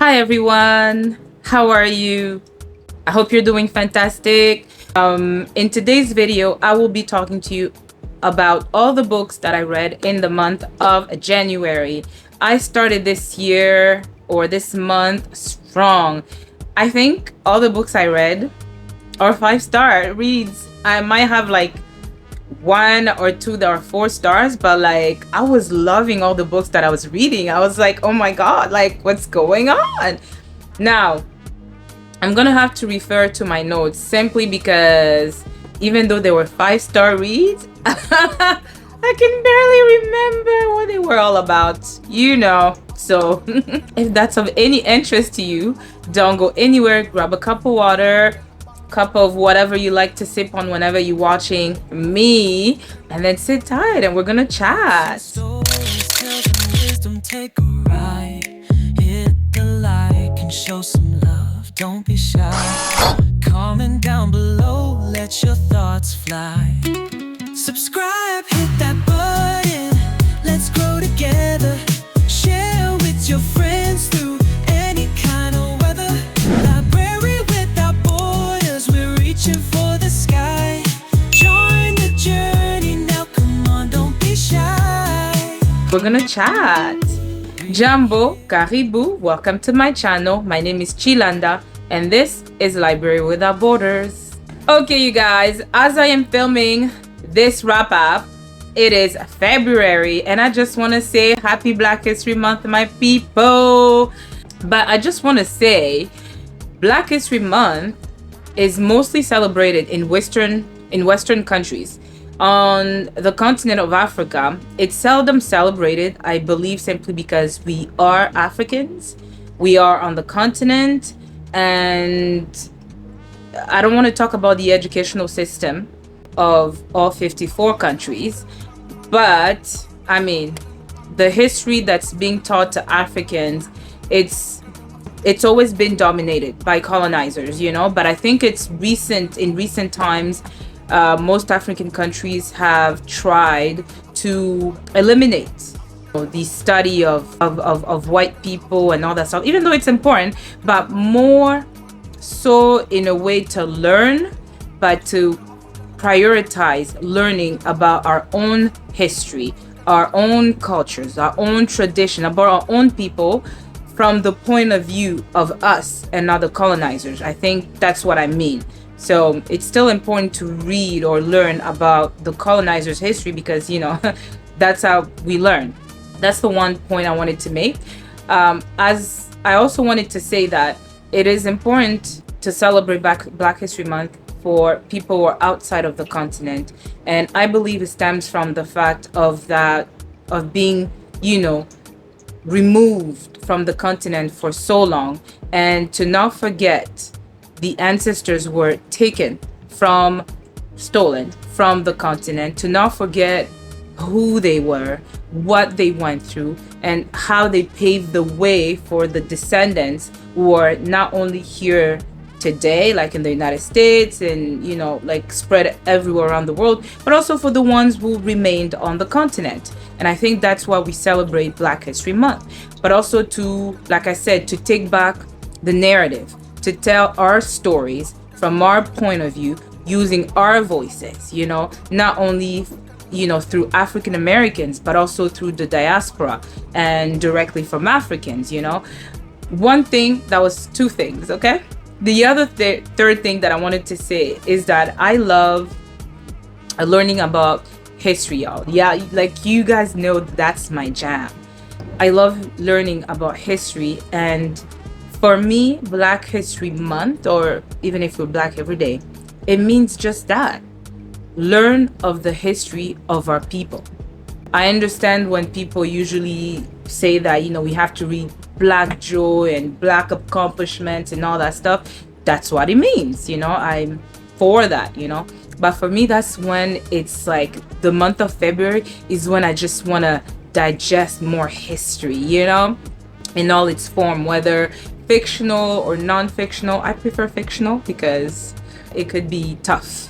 Hi everyone, how are you? I hope you're doing fantastic. In today's video, I will be talking to you about all the books that I read in the month of January. I started this year or this month strong. I think all the books I read are 5-star reads. I might have like one or two that are 4 stars, but like I was loving all the books that I was reading. I was like, oh my god, like what's going on now? I'm gonna have to refer to my notes simply because even though they were 5-star reads, I can barely remember what they were all about, so if that's of any interest to you, don't go anywhere. Grab a cup of water, cup of whatever you like to sip on whenever you're watching me, and then sit tight and we're gonna chat. Take a ride, hit the like and show some love, don't be shy. Comment down below, let your thoughts fly. Subscribe, hit that button, let's grow together. Share with your friends through any kind of weather. Library without borders, we're reaching for the sky. Join the journey now, come on, don't be shy. We're gonna chat. Jambo, Karibu, welcome to my channel. My name is Chilanda and this is Library Without Borders. Okay, you guys, as I am filming this wrap up, it is February and I just want to say happy Black History Month, my people. But I just want to say Black History Month is mostly celebrated in Western countries. On the continent of Africa, it's seldom celebrated, I believe, simply because we are Africans. We are on the continent, and I don't want to talk about the educational system of all 54 countries, but I mean, the history that's being taught to Africans, it's always been dominated by colonizers, but I think it's in recent times. Most African countries have tried to eliminate the study of white people and all that stuff, even though it's important, but more so in a way to learn, but to prioritize learning about our own history, our own cultures, our own tradition, about our own people from the point of view of us and not the colonizers. I think that's what I mean. So it's still important to read or learn about the colonizers' history because, that's how we learn. That's the one point I wanted to make. As I also wanted to say that it is important to celebrate Black History Month for people who are outside of the continent. And I believe it stems from the fact of being, removed from the continent for so long, and to not forget the ancestors were stolen from the continent, to not forget who they were, what they went through, and how they paved the way for the descendants who are not only here today, like in the United States and, like spread everywhere around the world, but also for the ones who remained on the continent. And I think that's why we celebrate Black History Month, but also to, like I said, to take back the narrative, to tell our stories from our point of view, using our voices, not only, through African Americans, but also through the diaspora and directly from Africans, One thing, that was two things, okay? The other third thing that I wanted to say is that I love learning about history, y'all. Yeah, like you guys know, that's my jam. I love learning about history, and for me, Black History Month, or even if we're Black every day, it means just that. Learn of the history of our people. I understand when people usually say that, we have to read Black joy and Black accomplishments and all that stuff. That's what it means, I'm for that, But for me, that's when it's like the month of February is when I just want to digest more history, in all its form, whether fictional or non-fictional. I prefer fictional because it could be tough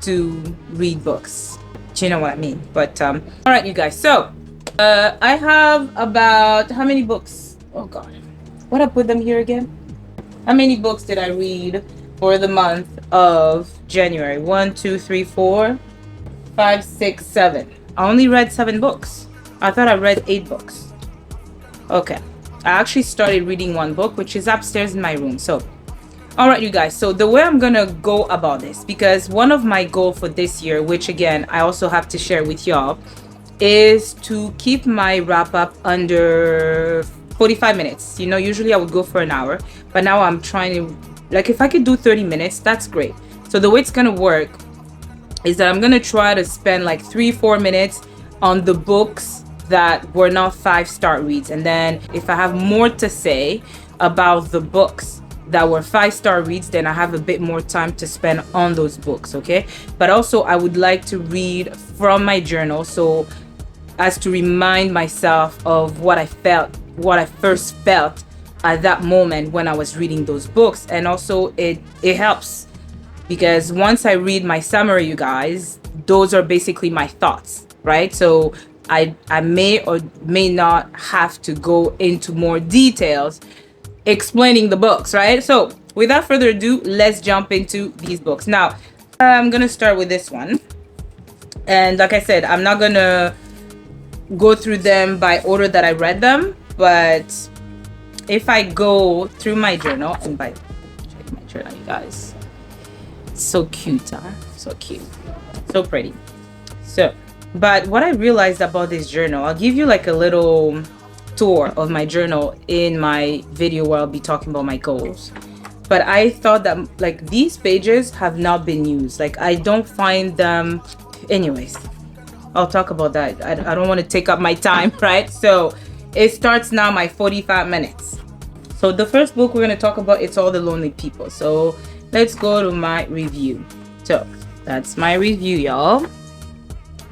to read books. Do you know what I mean? But all right, you guys. So I have about how many books? Oh God, What I put them here again? How many books did I read for the month of January? 1, 2, 3, 4, 5, 6, 7. I only read 7 books. I thought I read 8 books. Okay. I actually started reading one book, which is upstairs in my room. So, all right, you guys. So the way I'm going to go about this, because one of my goals for this year, which again, I also have to share with y'all, is to keep my wrap up under 45 minutes. You know, usually I would go for an hour, but now I'm trying to, like, if I could do 30 minutes, that's great. So the way it's going to work is that I'm going to try to spend like 3-4 minutes on the books that were not 5-star reads. And then if I have more to say about the books that were 5-star reads, then I have a bit more time to spend on those books, okay? But also I would like to read from my journal, so as to remind myself of what I felt, what I first felt at that moment when I was reading those books. And also it helps because once I read my summary, you guys, those are basically my thoughts, right? So I may or may not have to go into more details explaining the books, right? So without further ado, let's jump into these books. Now, I'm gonna start with this one. And like I said, I'm not gonna go through them by order that I read them, but if I go through my journal, and by check my journal, you guys, it's so cute, huh? So cute, so pretty. So, but what I realized about this journal, I'll give you like a little tour of my journal in my video where I'll be talking about my goals. But I thought that like these pages have not been used. Like I don't find them. Anyways, I'll talk about that. I don't want to take up my time, right? So it starts now my 45 minutes. So the first book we're going to talk about, it's All the Lonely People. So let's go to my review. So that's my review, y'all.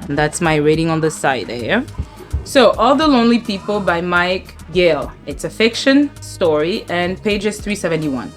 And that's my rating on the side there. So All the Lonely People by Mike Gale. It's a fiction story and pages 371.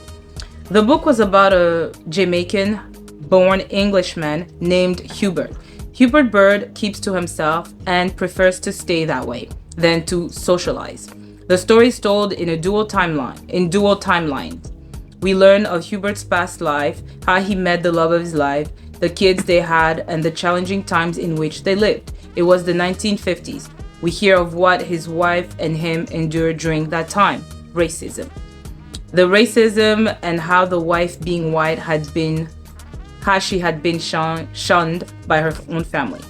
The book was about a Jamaican-born Englishman named Hubert. Hubert Bird keeps to himself and prefers to stay that way than to socialize. The story is told in dual timelines. We learn of Hubert's past life, how he met the love of his life, the kids they had, and the challenging times in which they lived. It was the 1950s. We hear of what his wife and him endured during that time, racism. The racism and how the wife, being white, how she had been shunned by her own family.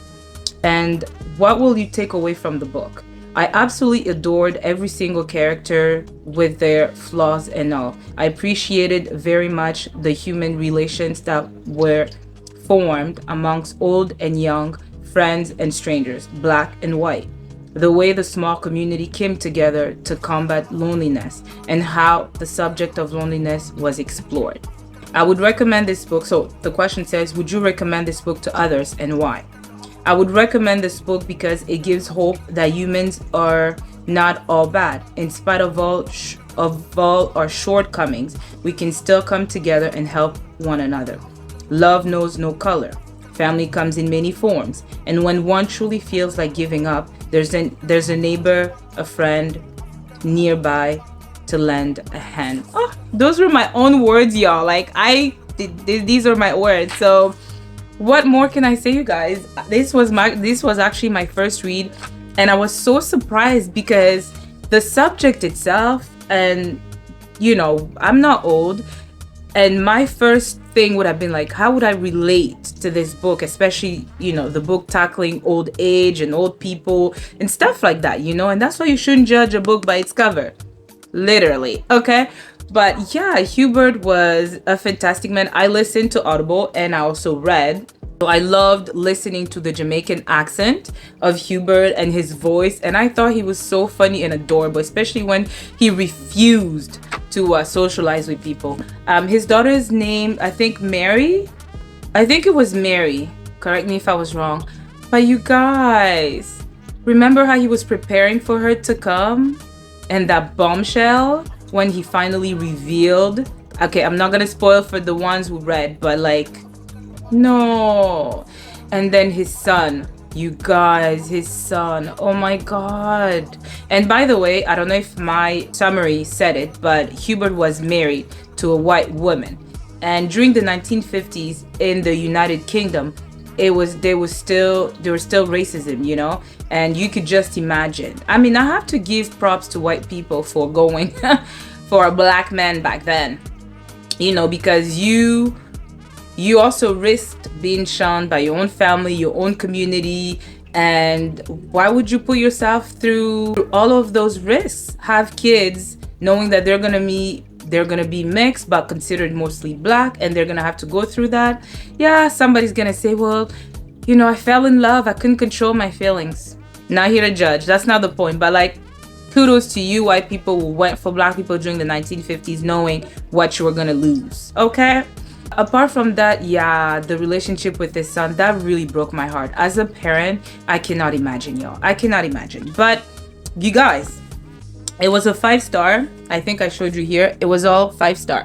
And what will you take away from the book? I absolutely adored every single character with their flaws and all. I appreciated very much the human relations that were formed amongst old and young, friends and strangers, black and white. The way the small community came together to combat loneliness and how the subject of loneliness was explored. I would recommend this book. So the question says, would you recommend this book to others and why? I would recommend this book because it gives hope that humans are not all bad. In spite of all our shortcomings, we can still come together and help one another. Love knows no color. Family comes in many forms. And when one truly feels like giving up, there's a neighbor, a friend nearby to lend a hand. Oh, those were my own words, y'all. Like these are my words. So what more can I say, you guys? This was actually my first read, and I was so surprised because the subject itself, and you know, I'm not old, and my first thing would have been like, how would I relate to this book, especially, you know, the book tackling old age and old people and stuff like that, you know? And that's why you shouldn't judge a book by its cover, literally, okay? But yeah, Hubert was a fantastic man. I listened to Audible and I also read. So I loved listening to the Jamaican accent of Hubert and his voice. And I thought he was so funny and adorable, especially when he refused to socialize with people. His daughter's name, I think Mary. I think it was Mary. Correct me if I was wrong. But you guys, remember how he was preparing for her to come? And that bombshell when he finally revealed. Okay, I'm not gonna spoil for the ones who read, but like, no. And then his son, You guys, his son. Oh my god. And by the way, I don't know if my summary said it, but Hubert was married to a white woman. And during the 1950s in the United Kingdom, there was still racism, you know? And you could just imagine. I mean, I have to give props to white people for going for a black man back then. You know, because you also risked being shunned by your own family, your own community, and why would you put yourself through all of those risks? Have kids knowing that they're gonna be mixed but considered mostly black, and they're gonna have to go through that. Yeah, somebody's gonna say, well, you know, I fell in love, I couldn't control my feelings. Not here to judge, that's not the point, but like, kudos to you white people who went for black people during the 1950s knowing what you were gonna lose, okay? Apart from that, yeah, the relationship with his son, that really broke my heart. As a parent, I cannot imagine, y'all. I cannot imagine. But you guys, it was a 5-star. I think I showed you here. It was all 5-star.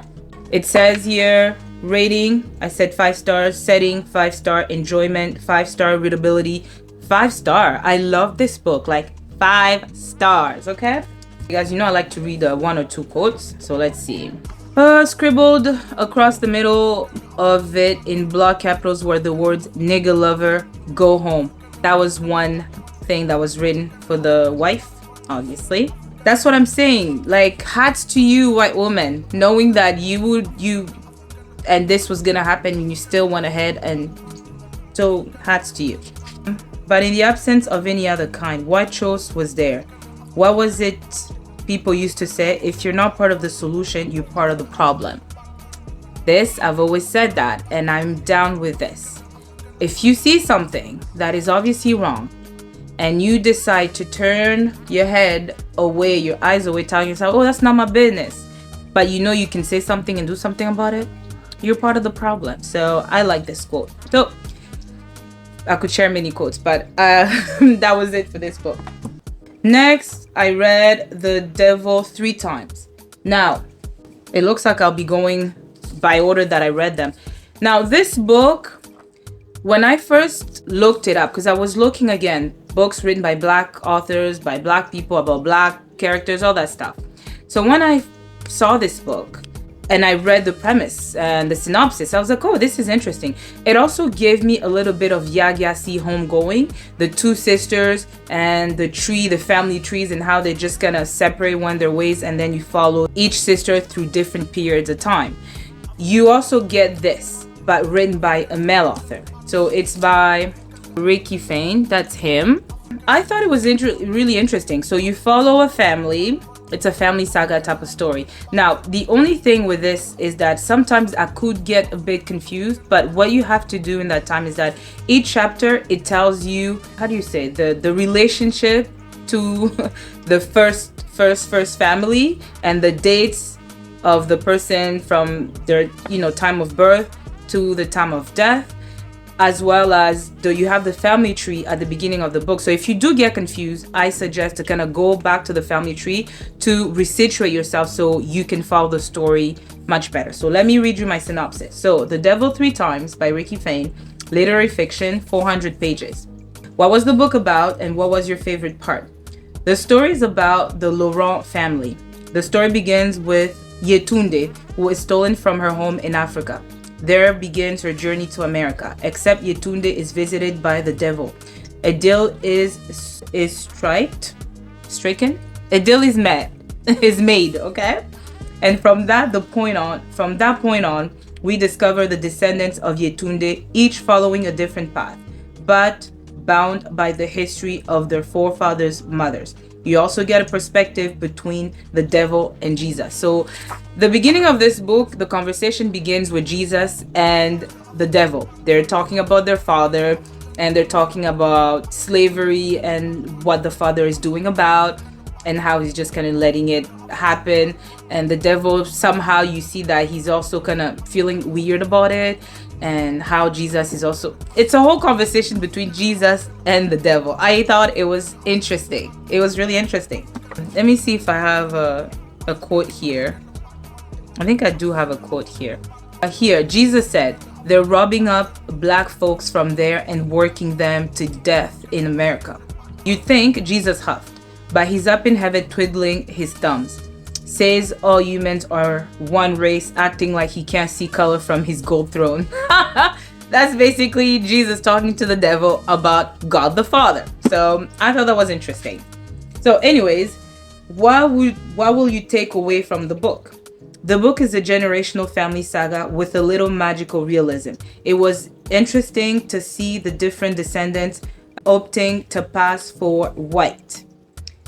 It says here, rating, I said 5 stars, setting, 5-star, enjoyment, 5-star, readability, 5-star. I love this book, like 5 stars, okay? You guys, you know I like to read 1 or 2 quotes, so let's see. Scribbled across the middle of it in block capitals were the words nigga lover, go home. That was one thing that was written for the wife, obviously. That's what I'm saying. Like, hats to you, white woman, knowing that and this was gonna happen and you still went ahead, and so hats to you. But in the absence of any other kind, what choice was there? What was it people used to say? If you're not part of the solution, you're part of the problem. This, I've always said that, and I'm down with this. If you see something that is obviously wrong, and you decide to turn your head away, your eyes away, telling yourself, oh, that's not my business, but you know you can say something and do something about it, you're part of the problem. So I like this quote. So I could share many quotes, but that was it for this book. Next, I read The Devil 3 times. Now, it looks like I'll be going by order that I read them. Now, this book, when I first looked it up, because I was looking again, books written by black authors, by black people, about black characters, all that stuff. So when I saw this book, and I read the premise and the synopsis, I was like, oh, this is interesting. It also gave me a little bit of Yagyasi Homegoing, the 2 sisters and the tree, the family trees, and how they're just gonna separate when their ways, and then you follow each sister through different periods of time. You also get this, but written by a male author. So it's by Ricky Fain, that's him. I thought it was really interesting. So you follow a family. It's a family saga type of story. Now, the only thing with this is that sometimes I could get a bit confused, but what you have to do in that time is that each chapter, it tells you, how do you say, the relationship to the first family, and the dates of the person from their, time of birth to the time of death, as well as you have the family tree at the beginning of the book. So if you do get confused, I suggest to kind of go back to the family tree to resituate yourself so you can follow the story much better. So let me read you my synopsis. So The Devil 3 Times by Ricky Fain, literary fiction, 400 pages. What was the book about, and what was your favorite part? The story is about the Laurent family. The story begins with Yetunde, who is stolen from her home in Africa. There begins her journey to America, except Yetunde is visited by the devil. A deal is stricken. A deal is made, okay? And from that point on, we discover the descendants of Yetunde, each following a different path, but bound by the history of their forefathers' mothers. You also get a perspective between the devil and Jesus. So the beginning of this book, the conversation begins with Jesus and the devil. They're talking about their father, and they're talking about slavery and what the father is doing about, and how he's just kind of letting it happen. And the devil, somehow you see that he's also kind of feeling weird about it, and how Jesus is also, it's a whole conversation between Jesus and the devil. I thought it was interesting. It was really interesting. Let me see if I have a quote here. I think I do have a quote here. Here, Jesus said, They're robbing up black folks from there and working them to death in America. You'd think Jesus huffed, but he's up in heaven twiddling his thumbs. Says all humans are one race, acting like he can't see color from his gold throne. That's basically Jesus talking to the devil about God the Father. So I thought that was interesting. So anyways, what will you take away from the book? The book is a generational family saga with a little magical realism. It was interesting to see the different descendants opting to pass for white.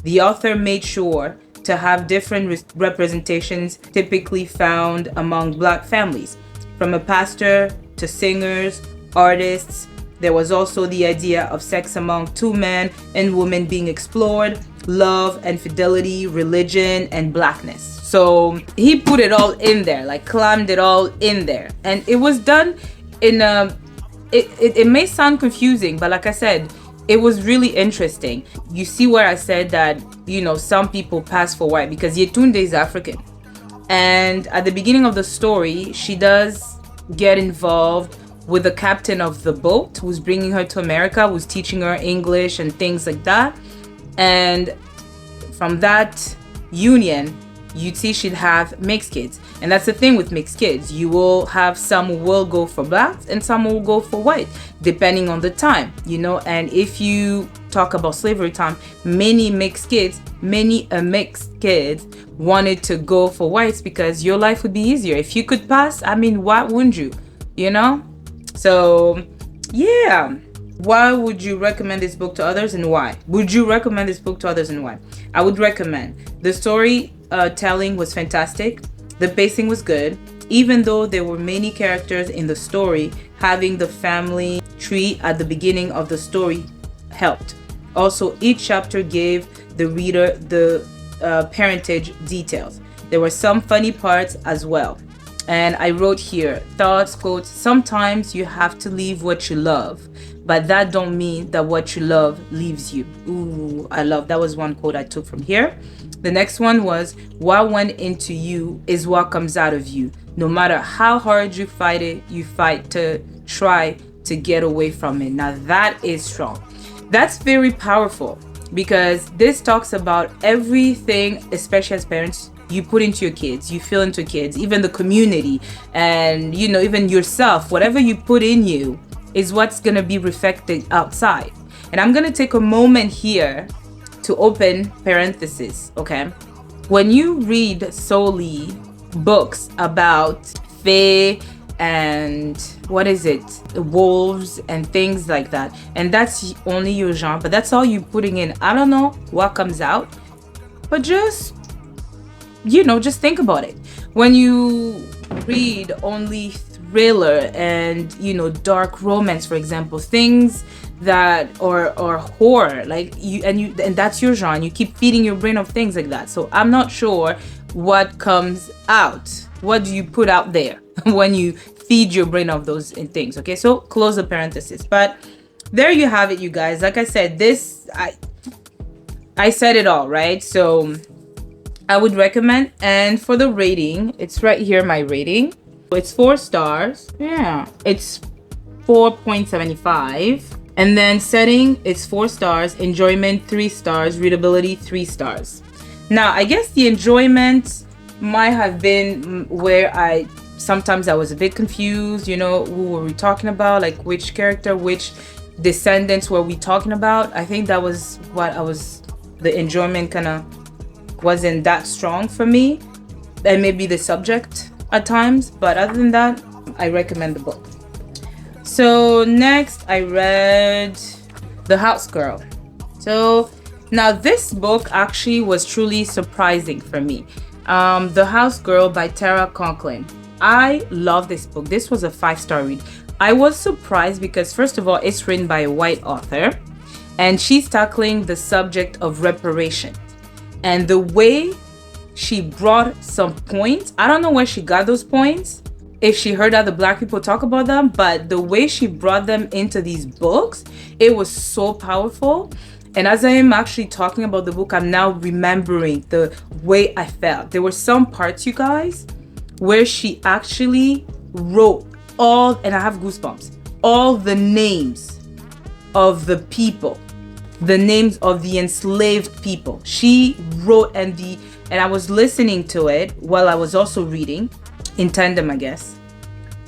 The author made sure to have different representations typically found among black families, from a pastor to singers, artists. There was also the idea of sex among two men and women being explored, love and fidelity, religion and blackness. So he put it all in there, like clammed it all in there. And it was done in a, it may sound confusing, but like I said, it was really interesting. You see where I said that, you know, some people pass for white because Yetunde is African. And at the beginning of the story, she does get involved with the captain of the boat who's bringing her to America, who's teaching her English and things like that. And from that union, you'd see she'd have mixed kids. And that's the thing with mixed kids. You will have some who will go for blacks and some will go for white, depending on the time, you know. And if you talk about slavery time, many mixed kids wanted to go for whites because your life would be easier. If you could pass, I mean, why wouldn't you, you know? So, yeah. Why would you recommend this book to others and why? Would you recommend this book to others and why? I would recommend. The story telling was fantastic. The pacing was good. Even though there were many characters in the story, having the family tree at the beginning of the story helped. Also, each chapter gave the reader the parentage details. There were some funny parts as well. And I wrote here, thoughts, quotes, sometimes you have to leave what you love, but that don't mean that what you love leaves you. Ooh, I love, that was one quote I took from here. The next one was, what went into you is what comes out of you. No matter how hard you fight it, you fight to try to get away from it. Now that is strong. That's very powerful because this talks about everything, especially as parents, you put into your kids, you feel into kids, even the community, and you know, even yourself. Whatever you put in you is what's gonna be reflected outside. And I'm gonna take a moment here to open parenthesis, okay? When you read solely books about fae and what is it, wolves and things like that, and that's only your genre, but that's all you're putting in, I don't know what comes out, but just, you know, just think about it. When you read only thriller and, you know, dark romance, for example, things that or horror, like and that's your genre, you keep feeding your brain of things like that. So I'm not sure what comes out. What do you put out there when you feed your brain of those things? Okay, so close the parenthesis. But there you have it, you guys. Like I said, this I said it all, right? So I would recommend. And for the rating, it's right here, my rating. It's 4 stars. Yeah, it's 4.75. And then setting, it's 4 stars. Enjoyment, 3 stars. Readability, 3 stars. Now, I guess the enjoyment might have been where sometimes I was a bit confused, you know, who were we talking about? Like which character, which descendants were we talking about? I think that was what the enjoyment kind of wasn't that strong for me, and maybe the subject at times, but other than that, I recommend the book. So next I read The House Girl. So now this book actually was truly surprising for me. The House Girl by Tara Conklin. I love this book. This was a 5-star read. I was surprised because first of all, it's written by a white author and she's tackling the subject of reparation. And the way she brought some points, I don't know where she got those points, if she heard other black people talk about them, but the way she brought them into these books, it was so powerful. And as I am actually talking about the book, I'm now remembering the way I felt. There were some parts, you guys, where she actually wrote all, and I have goosebumps, all the names of the people, the names of the enslaved people. She wrote, and I was listening to it while I was also reading in tandem, I guess.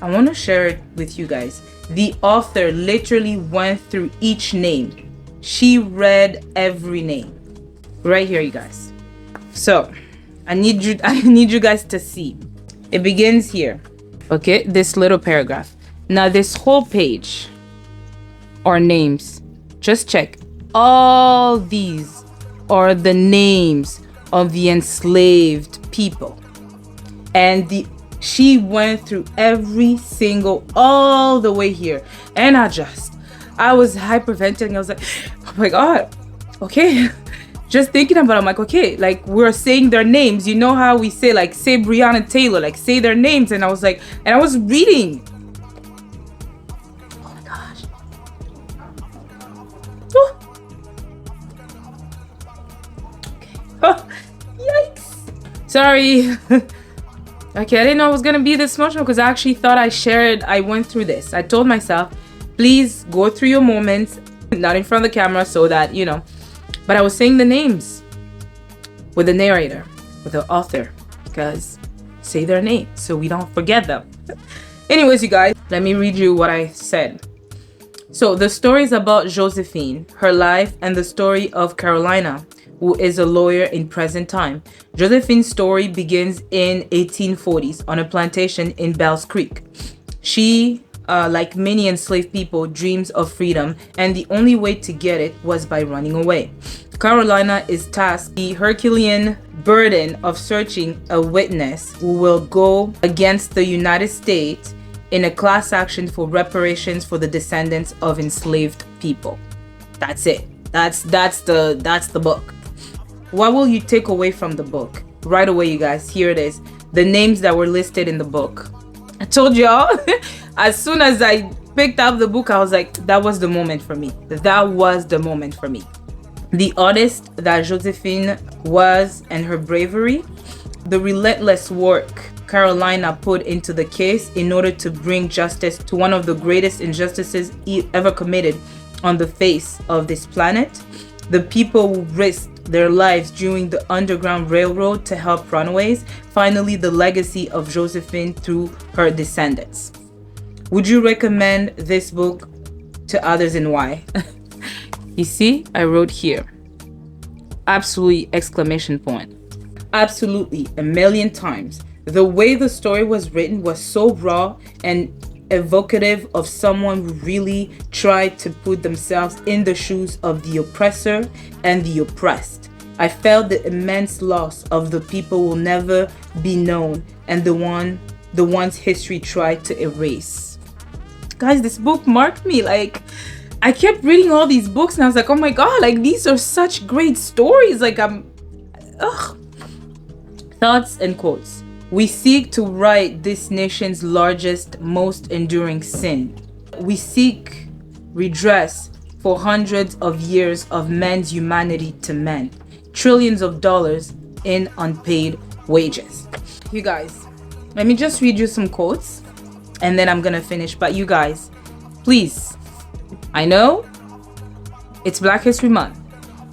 I want to share it with you guys. The author literally went through each name. She read every name right here, you guys. So I need you guys to see. It begins here. Okay, this little paragraph. Now this whole page are names. Just check. All these are the names of the enslaved people. And she went through every single, all the way here. And I was hyperventilating. I was like, oh my God, okay. Just thinking about it, I'm like, okay, like we're saying their names. You know how we say, like, say Breonna Taylor, like say their names. And I was like, and I was reading. Oh my gosh. Oh. Okay. Oh, yikes. Sorry. Okay, I didn't know it was gonna be this emotional because I actually thought I went through this. I told myself, please go through your moments, not in front of the camera, so that, you know. But I was saying the names with the narrator, with the author, because say their name so we don't forget them. Anyways, you guys, let me read you what I said. So the story is about Josephine, her life, and the story of Carolina, who is a lawyer in present time. Josephine's story begins in 1840s on a plantation in Bells Creek. She, like many enslaved people, dreams of freedom, and the only way to get it was by running away. Carolina is tasked the Herculean burden of searching a witness who will go against the United States in a class action for reparations for the descendants of enslaved people. That's it. That's the book. What will you take away from the book? Right away, you guys, here it is. The names that were listed in the book. I told y'all, as soon as I picked up the book, I was like, that was the moment for me. That was the moment for me. The artist that Josephine was and her bravery, the relentless work Carolina put into the case in order to bring justice to one of the greatest injustices ever committed on the face of this planet, the people who risked their lives during the Underground Railroad to help runaways, finally the legacy of Josephine through her descendants. Would you recommend this book to others and why? You see, I wrote here, absolutely, exclamation point. Absolutely, a million times. The way the story was written was so raw and evocative of someone who really tried to put themselves in the shoes of the oppressor and the oppressed. I felt the immense loss of the people who will never be known and the ones history tried to erase. Guys, this book marked me. Like, I kept reading all these books and I was like, oh my God, like these are such great stories. Like Thoughts and quotes. We seek to right this nation's largest, most enduring sin. We seek redress for hundreds of years of men's humanity to men. Trillions of dollars in unpaid wages. You guys, let me just read you some quotes and then I'm gonna finish. But you guys, please, I know it's Black History Month,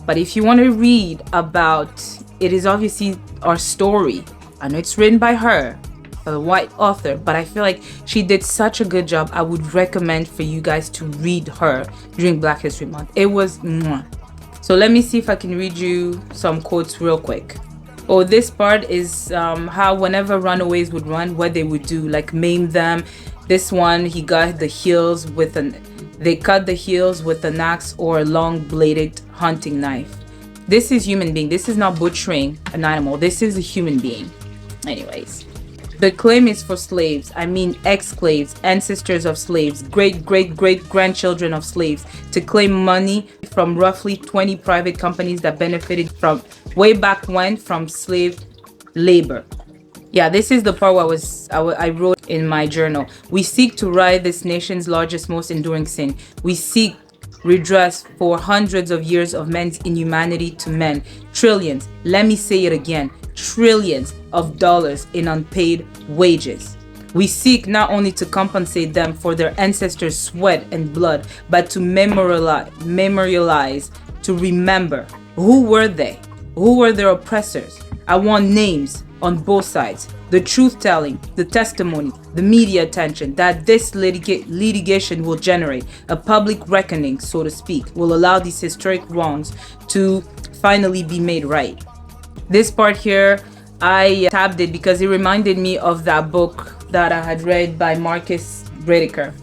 but if you want to read about, it is obviously our story. I know it's written by her, a white author, but I feel like she did such a good job. I would recommend for you guys to read her during Black History Month. It was mwah. So let me see if I can read you some quotes real quick. Oh, this part is how whenever runaways would run, what they would do, like maim them. This one, he got the heels with they cut the heels with an axe or a long bladed hunting knife. This is human being. This is not butchering an animal. This is a human being. Anyways, the claim is for slaves. I mean ex-slaves, ancestors of slaves, great-great-great-grandchildren of slaves, to claim money from roughly 20 private companies that benefited from way back when from slave labor. Yeah, this is the part where I wrote in my journal. We seek to right this nation's largest, most enduring sin. We seek redress for hundreds of years of men's inhumanity to men. Trillions, let me say it again, trillions of dollars in unpaid wages. We seek not only to compensate them for their ancestors' sweat and blood, but to memorialize, to remember. Who were they? Who were their oppressors? I want names on both sides. The truth telling, the testimony, the media attention that this litigation will generate, a public reckoning, so to speak, will allow these historic wrongs to finally be made right. This part here, I tabbed it because it reminded me of that book that I had read by Marcus Rediker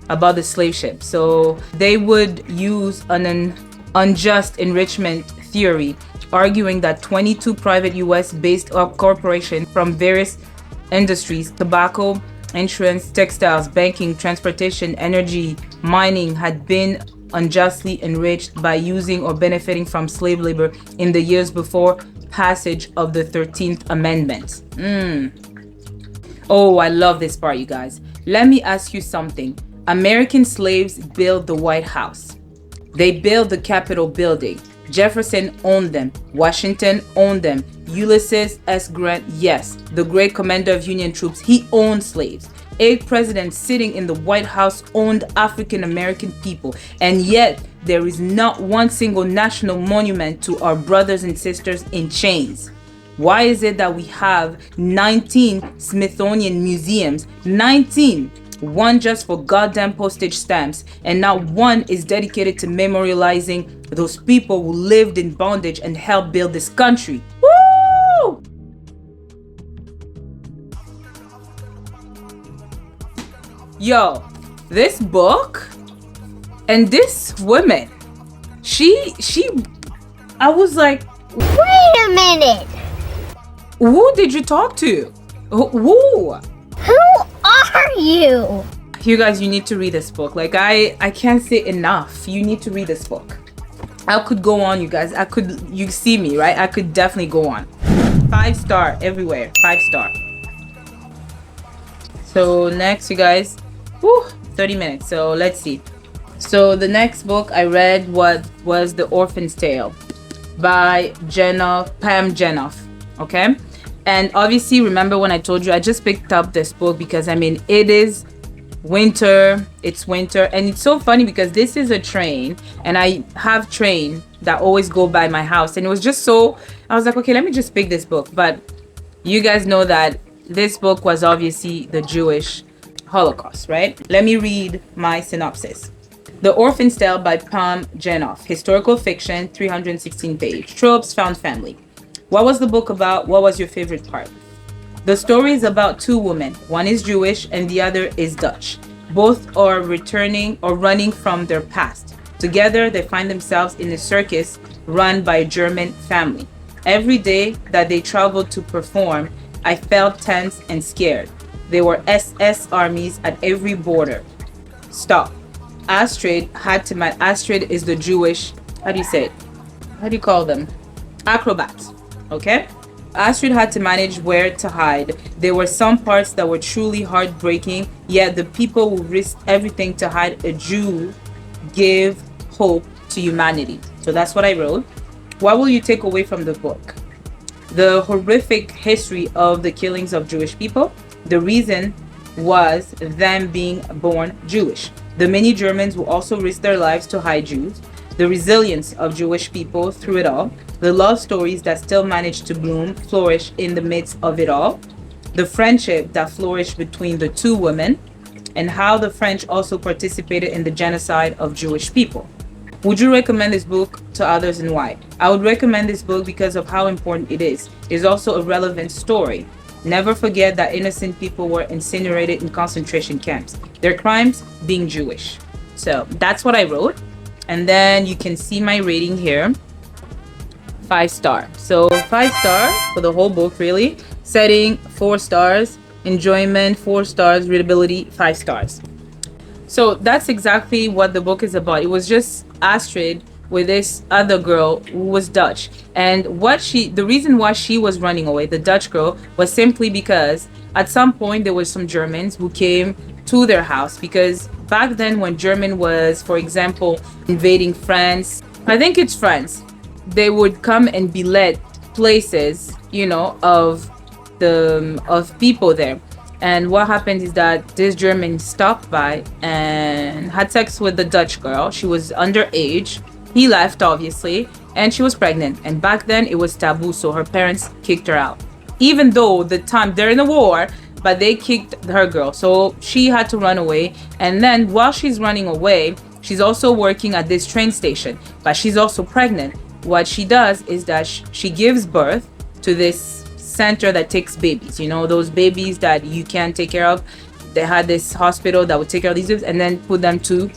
about the slave ship. So they would use an unjust enrichment theory, arguing that 22 private US-based corporations from various industries, tobacco, insurance, textiles, banking, transportation, energy, mining, had been unjustly enriched by using or benefiting from slave labor in the years before passage of the 13th Amendment. Oh, I love this part, you guys. Let me ask you something. American slaves built the White House. They built the Capitol building. Jefferson owned them. Washington owned them. Ulysses S. Grant, yes, the great commander of Union troops, he owned slaves. 8 presidents sitting in the White House owned African American people. And yet, there is not one single national monument to our brothers and sisters in chains. Why is it that we have 19 Smithsonian museums, 19, one just for goddamn postage stamps, and not one is dedicated to memorializing those people who lived in bondage and helped build this country? Woo! Yo, this book and this woman, I was like, wait a minute. Who did you talk to? Who? Who are you? You guys, you need to read this book. Like, I can't say enough. You need to read this book. I could go on, you guys. You see me, right? I could definitely go on. 5-star everywhere. 5-star. So next, you guys, 30 minutes. So let's see. So the next book I read was The Orphan's Tale by Pam Jenoff. Okay. And obviously, remember when I told you I just picked up this book because it is winter. It's winter, and it's so funny because this is a train, and I have train that always go by my house, and it was just so, I was like, okay, let me just pick this book. But you guys know that this book was obviously the Jewish Holocaust, right? Let me read my synopsis. The Orphan's Tale by Pam Jenoff. Historical fiction, 316 page. Tropes, found family. What was the book about? What was your favorite part? The story is about 2 women. One is Jewish and the other is Dutch. Both are returning or running from their past. Together, they find themselves in a circus run by a German family. Every day that they traveled to perform, I felt tense and scared. There were SS armies at every border. Stop. Astrid is the Jewish, how do you say it? How do you call them? Acrobats. Okay? Astrid had to manage where to hide. There were some parts that were truly heartbreaking, yet the people who risked everything to hide a Jew give hope to humanity. So that's what I wrote. What will you take away from the book? The horrific history of the killings of Jewish people. The reason was them being born Jewish. The many Germans who also risked their lives to hide Jews. The resilience of Jewish people through it all, the love stories that still managed to bloom, flourish in the midst of it all, the friendship that flourished between the 2 women, and how the French also participated in the genocide of Jewish people. Would you recommend this book to others and why? I would recommend this book because of how important it is. It's also a relevant story. Never forget that innocent people were incinerated in concentration camps, their crimes being Jewish. So that's what I wrote. And then you can see my rating here. 5-star. So 5-star for the whole book, really. Setting, 4 stars. Enjoyment, 4 stars. Readability, 5 stars. So that's exactly what the book is about. It was just Astrid with this other girl who was Dutch. And the reason why she was running away, the Dutch girl, was simply because at some point there were some Germans who came to their house, because back then when German was, for example, invading France, I think it's France, they would come and belet places, of people there. And what happened is that this German stopped by and had sex with the Dutch girl. She was underage. He left, obviously, and she was pregnant. And back then it was taboo, so her parents kicked her out. Even though the time they're in a war, but they kicked her girl. So she had to run away. And then while she's running away, she's also working at this train station, but she's also pregnant. What she does is that she gives birth to this center that takes babies, you know, those babies that you can't take care of. They had this hospital that would take care of these babies and then put them to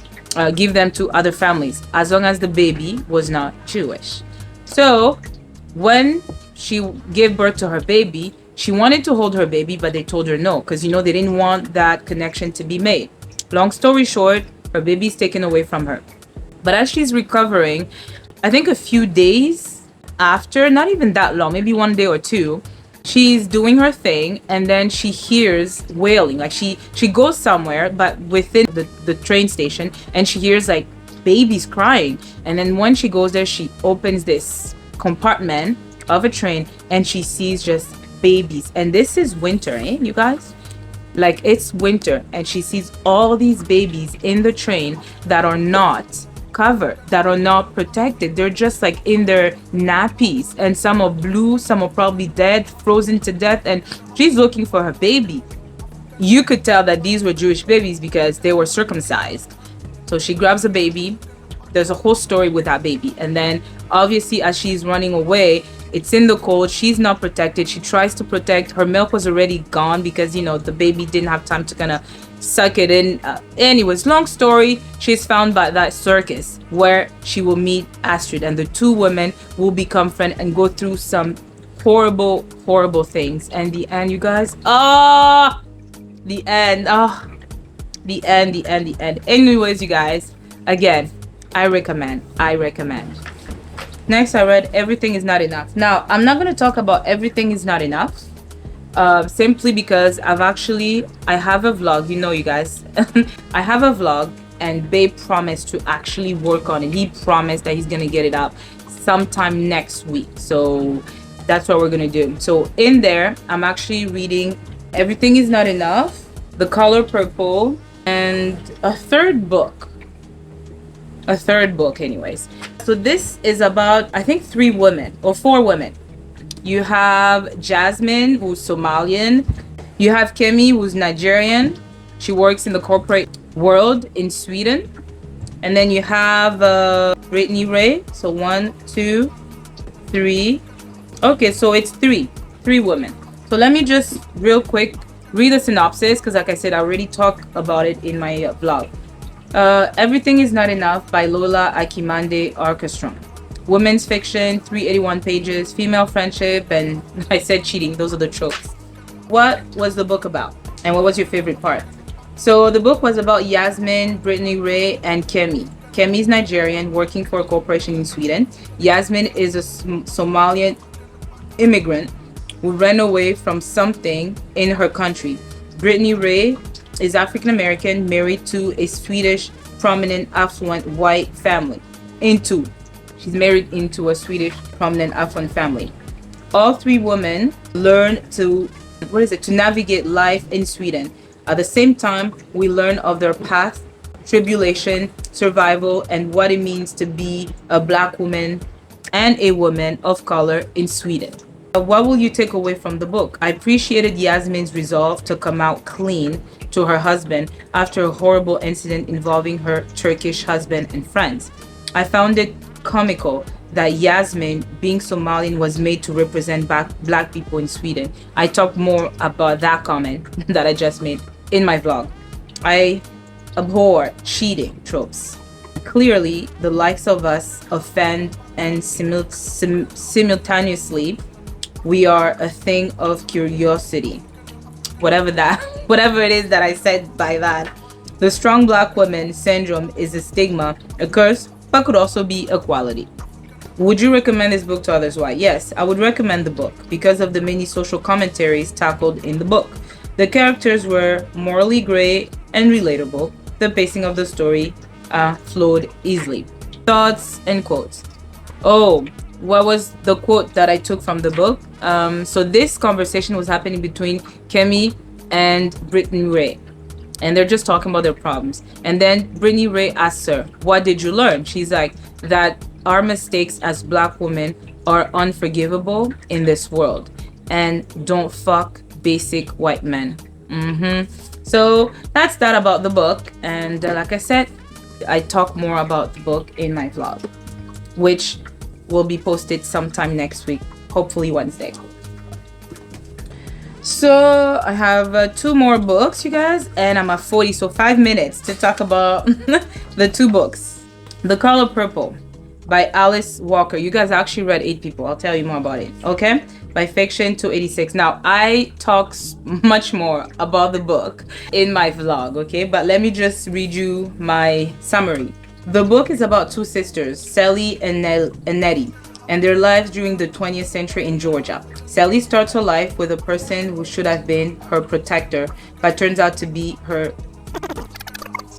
give them to other families, as long as the baby was not Jewish. So when she gave birth to her baby, she wanted to hold her baby, but they told her no, because, you know, they didn't want that connection to be made. Long story short, her baby's taken away from her. But as she's recovering, I think a few days after, not even that long, maybe 1 day or two, she's doing her thing, and then she hears wailing. Like she goes somewhere, but within the train station, and she hears like babies crying. And then when she goes there, she opens this compartment of a train and she sees just babies. And this is winter, you guys? Like, it's winter, and she sees all these babies in the train that are not covered, that are not protected. They're just like in their nappies, and some are blue, some are probably dead, frozen to death, and she's looking for her baby. You could tell that these were Jewish babies because they were circumcised. So she grabs a baby. There's a whole story with that baby, and then obviously as she's running away, it's in the cold, she's not protected. She tries to protect, her milk was already gone because, you know, the baby didn't have time to kind of suck it in. Anyways, long story, she's found by that circus where she will meet Astrid, and the two women will become friends and go through some horrible things. And the end, you guys, the end. Anyways, you guys, again, I recommend. Next, I read Everything Is Not Enough. Now, I'm not going to talk about Everything Is Not Enough, simply because I have a vlog, you know, you guys. I have a vlog, and Babe promised to actually work on it. He promised that he's going to get it out sometime next week. So that's what we're going to do. So in there, I'm actually reading Everything Is Not Enough, The Color Purple, and a third book anyways. So this is about, I think, 4 women. You have Jasmine, who's Somalian. You have Kemi, who's Nigerian. She works in the corporate world in Sweden. And then you have Brittany Ray. So 1, 2, 3. Okay, so it's 3 women. So let me just real quick read the synopsis, because like I said, I already talked about it in my vlog. Everything Is Not Enough by Lola Akimande Orchestra. Women's fiction, 381 pages, female friendship, and I said cheating. Those are the tropes. What was the book about? And what was your favorite part? So the book was about Yasmin, Brittany Ray, and Kemi. Kemi is Nigerian, working for a corporation in Sweden. Yasmin is a Somalian immigrant who ran away from something in her country. Brittany Ray is African American, married to a Swedish prominent affluent white family. She's married into a Swedish prominent affluent family. All 3 women learn to navigate life in Sweden. At the same time, we learn of their path, tribulation, survival, and what it means to be a Black woman and a woman of color in Sweden. What will you take away from the book? I appreciated Yasmin's resolve to come out clean to her husband after a horrible incident involving her Turkish husband and friends. I found it comical that Yasmin, being Somalian, was made to represent Black people in Sweden. I talk more about that comment that I just made in my vlog. I abhor cheating tropes. Clearly, the likes of us offend, and simultaneously, we are a thing of curiosity. Whatever it is that I said by that. The strong Black woman syndrome is a stigma, a curse, but could also be a quality. Would you recommend this book to others? Why? Yes, I would recommend the book because of the many social commentaries tackled in the book. The characters were morally gray and relatable. The pacing of the story flowed easily. Thoughts and quotes. Oh, what was the quote that I took from the book? So this conversation was happening between Kemi and Brittany Ray. And they're just talking about their problems. And then Brittany Ray asks her, what did you learn? She's like, that our mistakes as Black women are unforgivable in this world. And don't fuck basic white men. So that's that about the book. And like I said, I talk more about the book in my vlog, which will be posted sometime next week, hopefully Wednesday. So I have 2 more books, you guys, and I'm at 40, so 5 minutes to talk about the 2 books. The Color Purple by Alice Walker. You guys actually read 8 people. I'll tell you more about it, okay? By Fiction 286. Now, I talk much more about the book in my vlog, okay? But let me just read you my summary. The book is about 2 sisters, Sally and Nettie, and their lives during the 20th century in Georgia. Sally starts her life with a person who should have been her protector, but turns out to be her...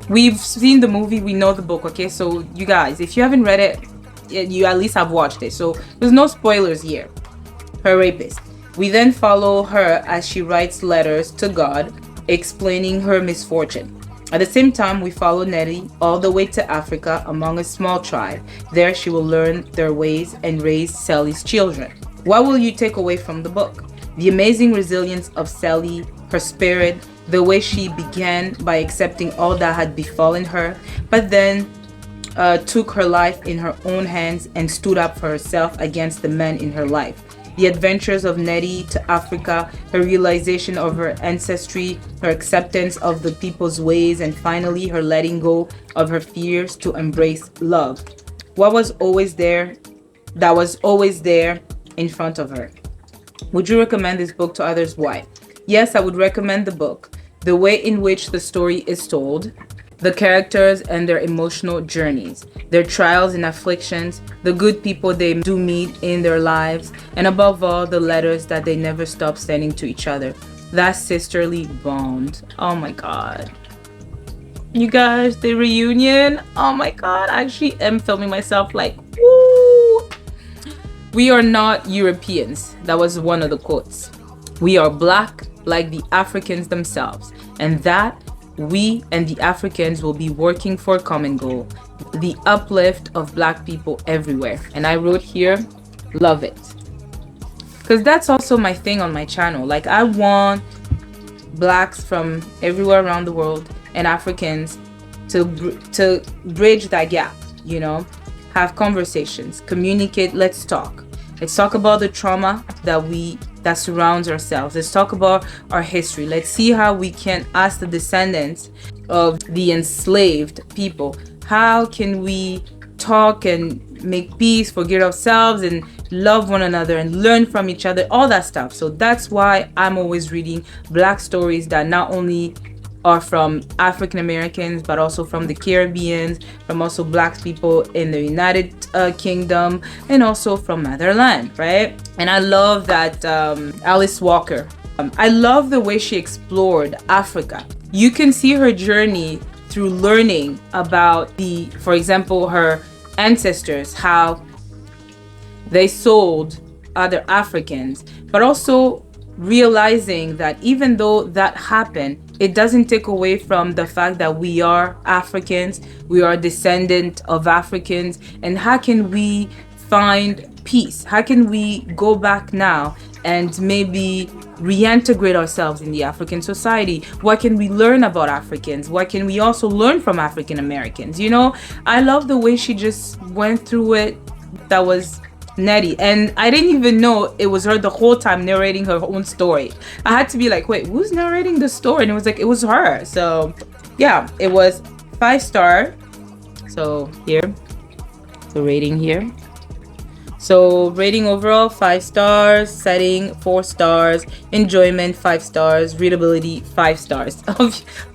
We've seen the movie, we know the book, okay? So you guys, if you haven't read it, you at least have watched it. So there's no spoilers here. Her rapist. We then follow her as she writes letters to God explaining her misfortune. At the same time, we follow Nettie all the way to Africa among a small tribe. There she will learn their ways and raise Sally's children. What will you take away from the book? The amazing resilience of Sally, her spirit, the way she began by accepting all that had befallen her, but then took her life in her own hands and stood up for herself against the men in her life. The adventures of Nettie to Africa, her realization of her ancestry, her acceptance of the people's ways, and finally her letting go of her fears to embrace love. What was always there, that was always there in front of her. Would you recommend this book to others? Why? Yes, I would recommend the book. The way in which the story is told, the characters and their emotional journeys, their trials and afflictions, the good people they do meet in their lives, and above all, the letters that they never stop sending to each other. That sisterly bond. Oh my God. You guys, the reunion. Oh my God. I actually am filming myself like, woo. We are not Europeans. That was one of the quotes. We are Black like the Africans themselves. And that we and the Africans will be working for a common goal, the uplift of Black people everywhere. And I wrote here, love it. Because that's also my thing on my channel. Like, I want Blacks from everywhere around the world and Africans to bridge that gap, you know, have conversations, communicate, let's talk. Let's talk about the trauma that surrounds ourselves. Let's talk about our history. Let's see how we can ask the descendants of the enslaved people, how can we talk and make peace, forgive ourselves, and love one another and learn from each other, all that stuff. So that's why I'm always reading Black stories that not only are from African Americans, but also from the Caribbean, from also Black people in the United Kingdom, and also from Netherlands, right? And I love that Alice Walker. I love the way she explored Africa. You can see her journey through learning about for example, her ancestors, how they sold other Africans, but also realizing that even though that happened, it doesn't take away from the fact that we are Africans, we are descendant of Africans, and how can we find peace? How can we go back now and maybe reintegrate ourselves in the African society? What can we learn about Africans? What can we also learn from African Americans? You know, I love the way she just went through it. That was Nettie, and I didn't even know it was her the whole time narrating her own story. I had to be like, wait, who's narrating the story? And it was like, it was her. So yeah, it was 5-star. So here, the rating here. So rating overall 5 stars, setting 4 stars, enjoyment 5 stars, readability 5 stars.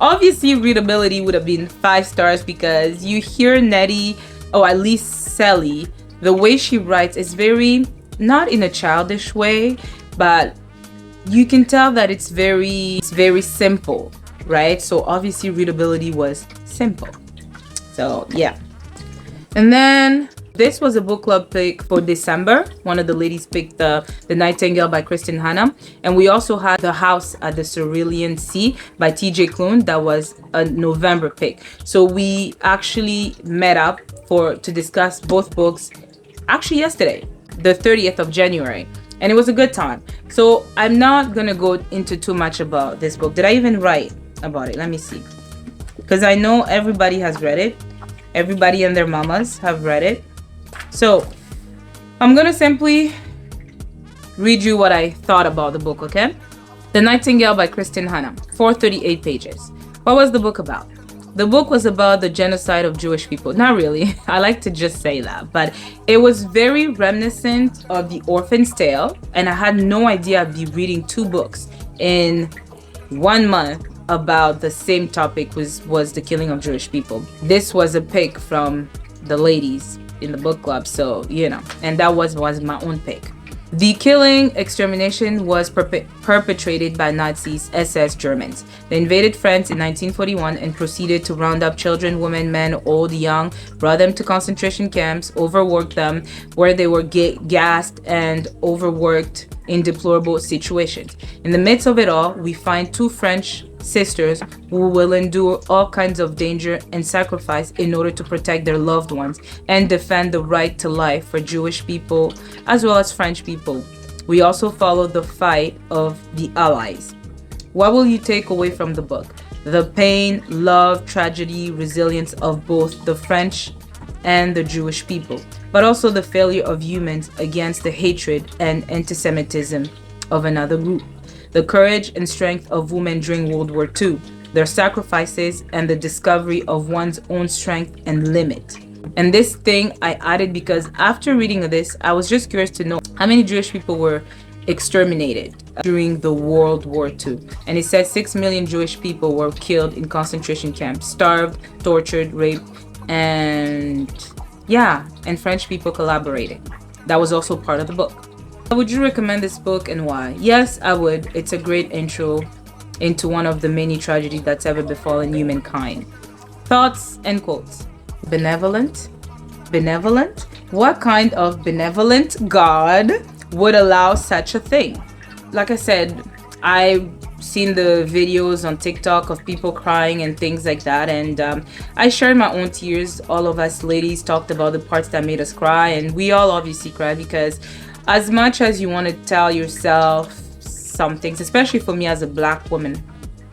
Obviously readability would have been 5 stars because you hear Nettie, or at least Sally, the way she writes is very, not in a childish way, but you can tell that it's very simple, right? So obviously readability was simple. So yeah. And then This was a book club pick for December. One of the ladies picked The Nightingale by Kristen Hanna. And we also had The House at the Cerulean Sea by TJ Klune. That was a November pick. So we actually met up to discuss both books actually yesterday, the 30th of January. And it was a good time. So I'm not gonna go into too much about this book. Did I even write about it? Let me see. Because I know everybody has read it. Everybody and their mamas have read it. So I'm gonna simply read you what I thought about the book, okay? The Nightingale by Kristen Hanna, 438 pages. What was the book about? The book was about the genocide of Jewish people. Not really. I like to just say that, but it was very reminiscent of The Orphan's Tale, and I had no idea I'd be reading two books in 1 month about the same topic, was the killing of Jewish people. This was a pick from the ladies in the book club, so you know, and that was my own pick. The killing extermination was perpetrated by Nazis, SS Germans. They invaded France in 1941 and proceeded to round up children, women, men, old, young, brought them to concentration camps, overworked them, where they were gassed and overworked in deplorable situations. In the midst of it all, we find two French sisters who will endure all kinds of danger and sacrifice in order to protect their loved ones and defend the right to life for Jewish people as well as French people. We also follow the fight of the Allies. What will you take away from the book? The pain, love, tragedy, resilience of both the French and the Jewish people, but also the failure of humans against the hatred and anti-Semitism of another group. The courage and strength of women during World War II, their sacrifices, and the discovery of one's own strength and limit. And this thing I added because after reading this, I was just curious to know how many Jewish people were exterminated during the World War II. And it says 6 million Jewish people were killed in concentration camps, starved, tortured, raped, and French people collaborated. That was also part of the book. Would you recommend this book and why? Yes, I would. It's a great intro into one of the many tragedies that's ever befallen humankind. Thoughts and quotes. Benevolent? Benevolent? What kind of benevolent God would allow such a thing? Like I said, I've seen the videos on TikTok of people crying and things like that, and I shared my own tears. All of us ladies talked about the parts that made us cry, and we all obviously cried because as much as you want to tell yourself some things, especially for me as a black woman,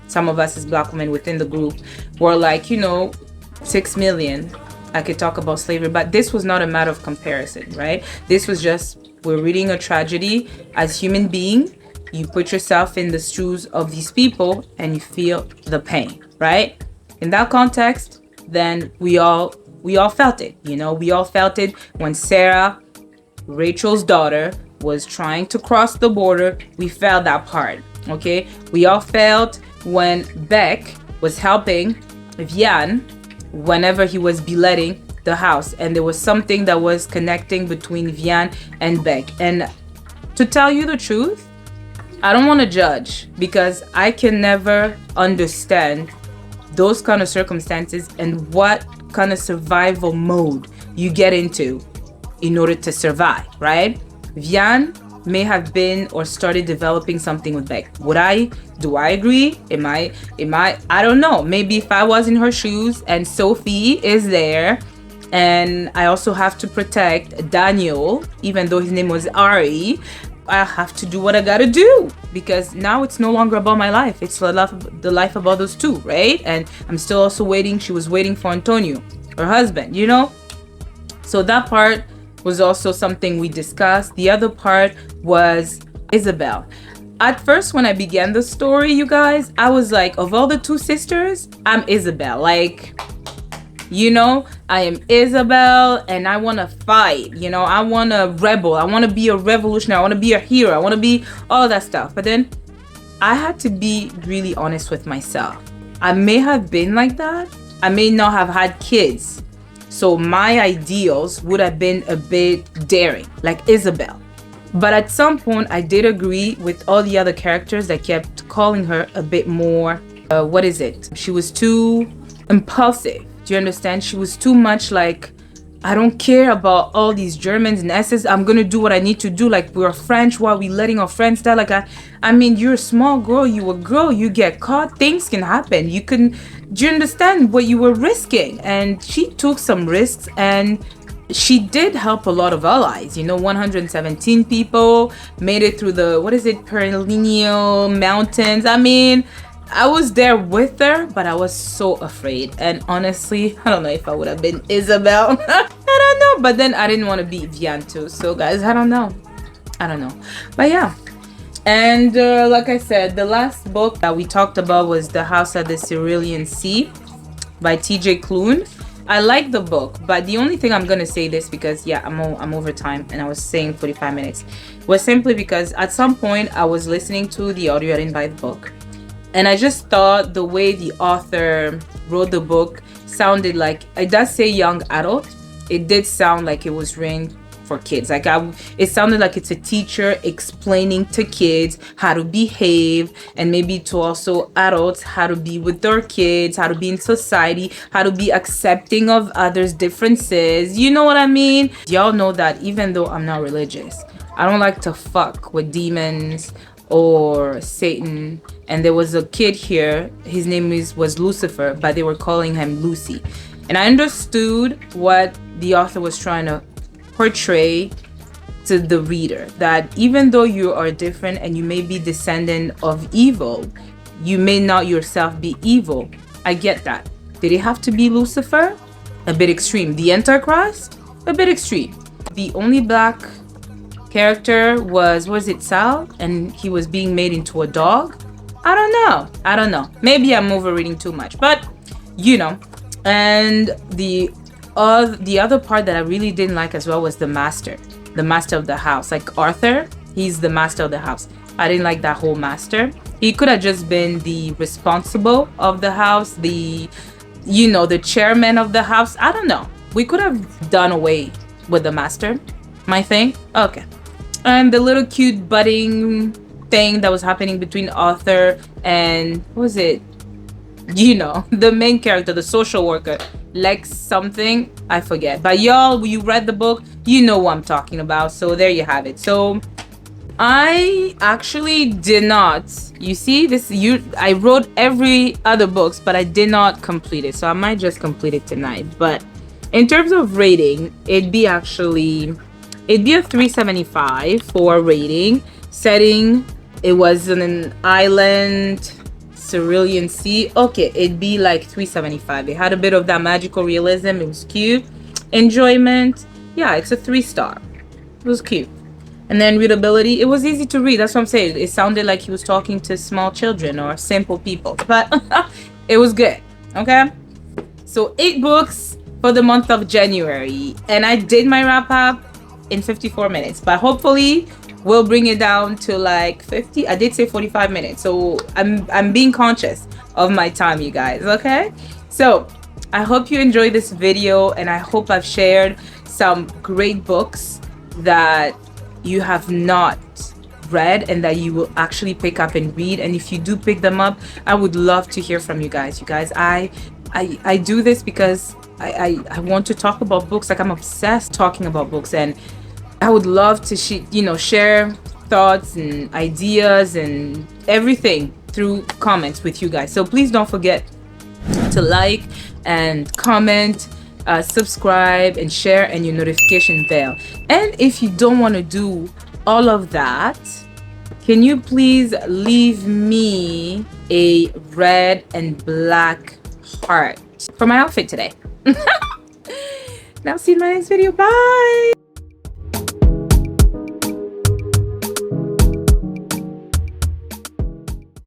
some of us as black women within the group were like, 6 million. I could talk about slavery, but this was not a matter of comparison, right? This was just, we're reading a tragedy. As human being, you put yourself in the shoes of these people and you feel the pain, right? In that context, then we all felt it. We all felt it when Sarah, Rachel's daughter, was trying to cross the border. We felt that part, okay? We all felt when Beck was helping Vian whenever he was beletting the house, and there was something that was connecting between Vian and Beck. And to tell you the truth, I don't want to judge because I can never understand those kind of circumstances and what kind of survival mode you get into in order to survive, right? Vian may have been or started developing something with Beck. Do I agree? Am I, I don't know. Maybe if I was in her shoes and Sophie is there and I also have to protect Daniel, even though his name was Ari, I have to do what I gotta do because now it's no longer about my life. It's the life about those two, right? And I'm still also waiting. She was waiting for Antonio, her husband, So that part was also something we discussed. The other part was Isabel. At first, when I began the story, you guys, I was like, of all the two sisters, I'm Isabel. Like, I am Isabel and I want to fight. I want to rebel. I want to be a revolutionary. I want to be a hero. I want to be all that stuff. But then I had to be really honest with myself. I may have been like that. I may not have had kids. So my ideals would have been a bit daring, like Isabel. But at some point, I did agree with all the other characters that kept calling her a bit more, She was too impulsive. Do you understand? She was too much like I don't care about all these Germans and S's. I'm gonna do what I need to do. Like, we're French, why are we letting our friends die? Like, I mean, you're a small girl, you a girl, you get caught, things can happen. Do you understand what you were risking? And she took some risks, and she did help a lot of allies. 117 people made it through the, what is it, Perennial Mountains. I mean, I was there with her, but I was so afraid. And honestly, I don't know if I would have been Isabel. I don't know. But then I didn't want to be Vianto. So guys, I don't know. But yeah. And like I said, the last book that we talked about was The House at the Cerulean Sea by TJ Klune. I like the book, but the only thing I'm gonna say this, because yeah, I'm over time and I was saying 45 minutes, was simply because at some point I was listening to the audio. I didn't buy the book. And I just thought the way the author wrote the book sounded like, it does say young adult. It did sound like it was written for kids. Like, it sounded like it's a teacher explaining to kids how to behave, and maybe to also adults how to be with their kids, how to be in society, how to be accepting of others' differences. You know what I mean? Y'all know that even though I'm not religious, I don't like to fuck with demons or Satan. And there was a kid here, his name was Lucifer, but they were calling him Lucy. And I understood what the author was trying to portray to the reader, that even though you are different and you may be descendant of evil, you may not yourself be evil. I get that. Did it have to be Lucifer? A bit extreme. The Antichrist? A bit extreme. The only black character was it Sal, and he was being made into a dog? I don't know. Maybe I'm overreading too much, but and the other part that I really didn't like as well was the master of the house. Like Arthur, he's the master of the house. I didn't like that whole master. He could have just been the responsible of the house, the chairman of the house. I don't know. We could have done away with the master. My thing? Okay. And the little cute budding thing that was happening between Arthur and, what was it? The main character, the social worker, Lex something, I forget. But y'all, you read the book, you know what I'm talking about. So there you have it. So I actually did not, you see this, I wrote every other books, but I did not complete it. So I might just complete it tonight. But in terms of rating, it'd be a 375 for rating. Setting, it was on an island, Cerulean Sea. Okay, it'd be like 375. It had a bit of that magical realism. It was cute. Enjoyment, yeah, it's a 3-star. It was cute. And then readability, it was easy to read. That's what I'm saying. It sounded like he was talking to small children or simple people, but it was good. Okay, so 8 books for the month of January, and I did my wrap up in 54 minutes, but hopefully we'll bring it down to like 50. I did say 45 minutes, so I'm being conscious of my time, you guys. Okay, so I hope you enjoyed this video, and I hope I've shared some great books that you have not read and that you will actually pick up and read. And if you do pick them up, I would love to hear from you guys. I do this because I want to talk about books. Like, I'm obsessed talking about books, and I would love to share thoughts and ideas and everything through comments with you guys. So please don't forget to like and comment, subscribe and share, and your notification bell. And if you don't want to do all of that, can you please leave me a red and black heart for my outfit today? Now see you in my next video. Bye.